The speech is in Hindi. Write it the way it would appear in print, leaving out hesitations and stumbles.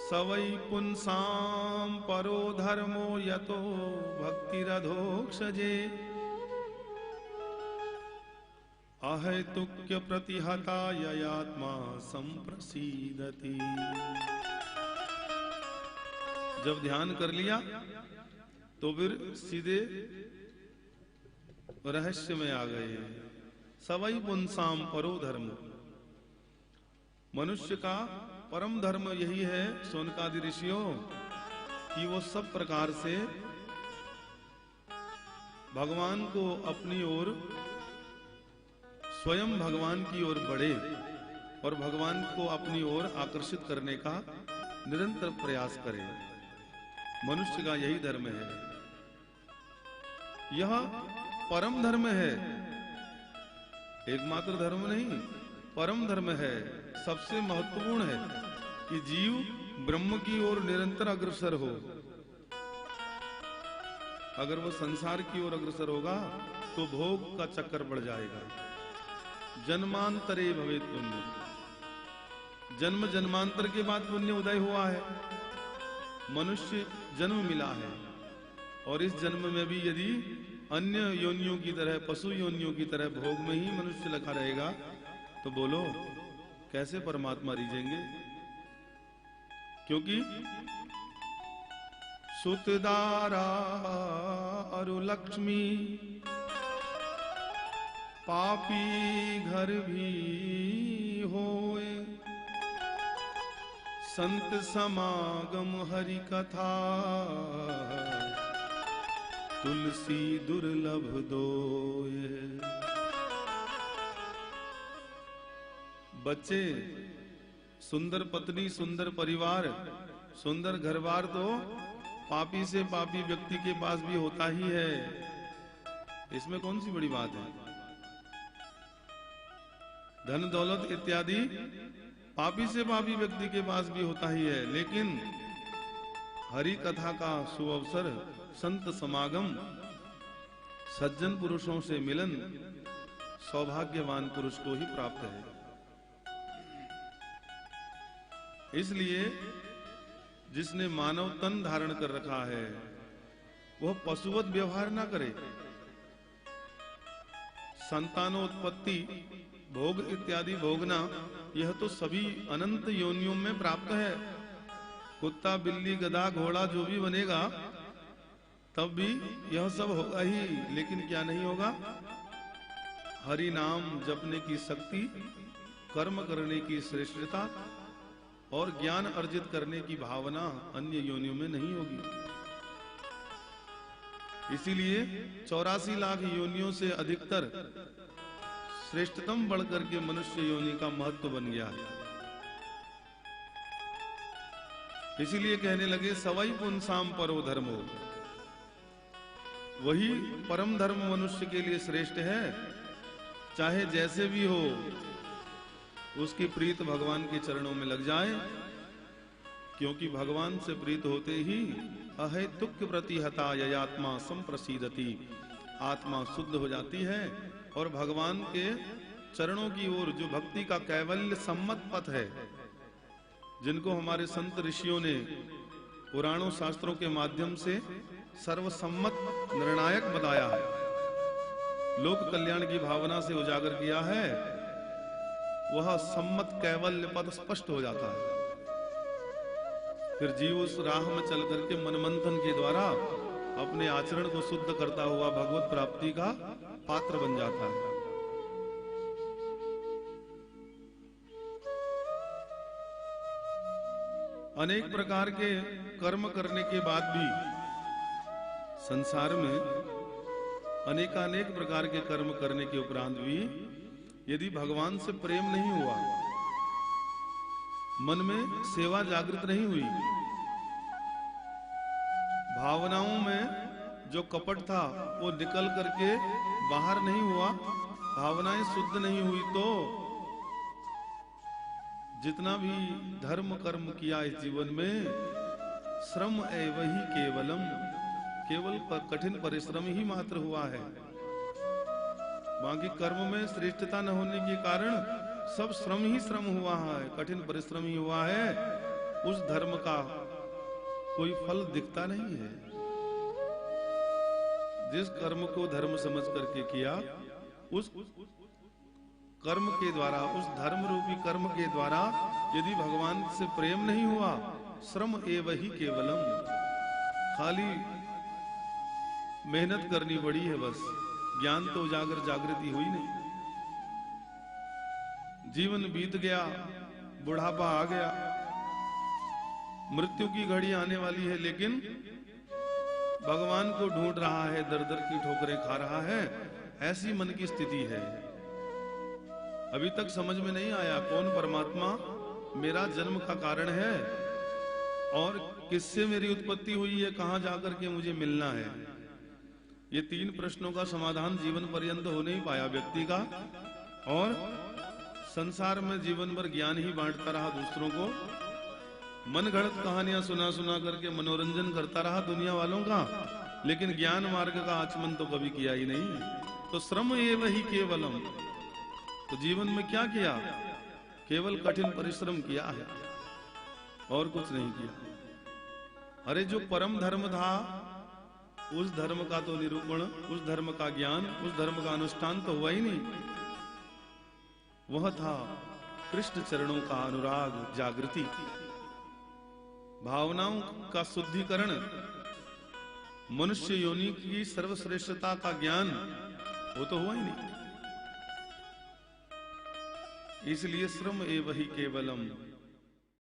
सवै पुंसां परो धर्मो यतो भक्तिरधोक्षजे अहेतुक्य प्रतिहता ययात्मा संप्रसीदति। जब ध्यान कर लिया तो फिर सीधे रहस्य में आ गए। सवै पुंसां परो धर्म, मनुष्य का परम धर्म यही है शौनकादि ऋषियों कि वो सब प्रकार से भगवान को अपनी ओर, स्वयं भगवान की ओर बढ़े और भगवान को अपनी ओर आकर्षित करने का निरंतर प्रयास करे। मनुष्य का यही धर्म है, यह परम धर्म है, एकमात्र धर्म नहीं, परम धर्म है, सबसे महत्वपूर्ण है कि जीव ब्रह्म की ओर निरंतर अग्रसर हो। अगर वो संसार की ओर अग्रसर होगा तो भोग का चक्कर बढ़ जाएगा। जन्मांतरे भवेत् पुण्य, जन्म जन्मांतर के बाद पुण्य उदय हुआ है, मनुष्य जन्म मिला है और इस जन्म में भी यदि अन्य योनियों की तरह, पशु योनियों की तरह भोग में ही मनुष्य लगा रहेगा तो बोलो कैसे परमात्मा रीझेंगे। क्योंकि सुतदारा अरु लक्ष्मी पापी घर भी होए, संत समागम हरि कथा तुलसी दुर्लभ दोए। बच्चे, सुंदर पत्नी, सुंदर परिवार, सुंदर घरबार तो पापी से पापी व्यक्ति के पास भी होता ही है, इसमें कौन सी बड़ी बात है। धन दौलत इत्यादि पापी से पापी व्यक्ति के पास भी होता ही है, लेकिन हरि कथा का सुअवसर, संत समागम, सज्जन पुरुषों से मिलन सौभाग्यवान पुरुष को ही प्राप्त है। इसलिए जिसने मानव तन धारण कर रखा है वह पशुवत व्यवहार ना करे। संतानोत्पत्ति, भोग इत्यादि भोगना यह तो सभी अनंत योनियों में प्राप्त है। कुत्ता, बिल्ली, गधा, घोड़ा जो भी बनेगा तब भी यह सब होगा ही, लेकिन क्या नहीं होगा? हरि नाम जपने की शक्ति, कर्म करने की श्रेष्ठता और ज्ञान अर्जित करने की भावना अन्य योनियों में नहीं होगी। इसीलिए 84 लाख योनियों से अधिकतर श्रेष्ठतम बढ़कर के मनुष्य योनि का महत्व बन गया है। इसीलिए कहने लगे सवै पुंसां परो धर्मो, वही परम धर्म मनुष्य के लिए श्रेष्ठ है। चाहे जैसे भी हो उसकी प्रीत भगवान के चरणों में लग जाए, क्योंकि भगवान से प्रीत होते ही अहेतुक्य प्रतिहता ययात्मा संप्रसीदति, आत्मा शुद्ध हो जाती है और भगवान के चरणों की ओर, जो भक्ति का कैवल्य सम्मत पथ है, जिनको हमारे संत ऋषियों ने पुराणों शास्त्रों के माध्यम से सर्वसम्मत निर्णायक बताया है, लोक कल्याण की भावना से उजागर किया है, वह सम्मत कैवल्य पद स्पष्ट हो जाता है। फिर जीव उस राह में चल करके मनमंथन के द्वारा अपने आचरण को शुद्ध करता हुआ भगवत प्राप्ति का पात्र बन जाता है। अनेक प्रकार के कर्म करने के बाद भी संसार में अनेकानेक प्रकार के कर्म करने के उपरांत भी यदि भगवान से प्रेम नहीं हुआ, मन में सेवा जागृत नहीं हुई, भावनाओं में जो कपट था वो निकल करके बाहर नहीं हुआ, भावनाएं शुद्ध नहीं हुई, तो जितना भी धर्म कर्म किया इस जीवन में श्रम एव ही केवलम, केवल कठिन परिश्रम ही मात्र हुआ है। बाकी कर्म में श्रेष्ठता न होने के कारण सब श्रम ही श्रम हुआ है, कठिन परिश्रम ही हुआ है। उस धर्म का कोई फल दिखता नहीं है। जिस कर्म को धर्म समझ करके किया, उस कर्म के द्वारा, उस धर्म रूपी कर्म के द्वारा यदि भगवान से प्रेम नहीं हुआ, श्रम एव ही केवलम, खाली मेहनत करनी पड़ी है बस, ज्ञान तो उजागर जागृति हुई नहीं। जीवन बीत गया, बुढ़ापा आ गया, मृत्यु की घड़ी आने वाली है, लेकिन भगवान को ढूंढ रहा है, दर दर की ठोकरें खा रहा है। ऐसी मन की स्थिति है। अभी तक समझ में नहीं आया कौन परमात्मा मेरा जन्म का कारण है और किससे मेरी उत्पत्ति हुई है, कहां जाकर के मुझे मिलना है। ये 3 प्रश्नों का समाधान जीवन पर्यंत हो नहीं पाया व्यक्ति का, और संसार में जीवन भर ज्ञान ही बांटता रहा दूसरों को, मन गढ़ंत कहानियां सुना सुना करके मनोरंजन करता रहा दुनिया वालों का, लेकिन ज्ञान मार्ग का आचमन तो कभी किया ही नहीं। तो श्रम एव ही केवलम, तो जीवन में क्या किया? केवल कठिन परिश्रम किया है और कुछ नहीं किया। अरे जो परम धर्म था, उस धर्म का तो निरूपण, उस धर्म का ज्ञान, उस धर्म का अनुष्ठान तो हुआ ही नहीं। वह था कृष्ण चरणों का अनुराग, जागृति, भावनाओं का शुद्धिकरण, मनुष्य योनि की सर्वश्रेष्ठता का ज्ञान, वो तो हुआ ही नहीं। इसलिए श्रम एव ही केवलम,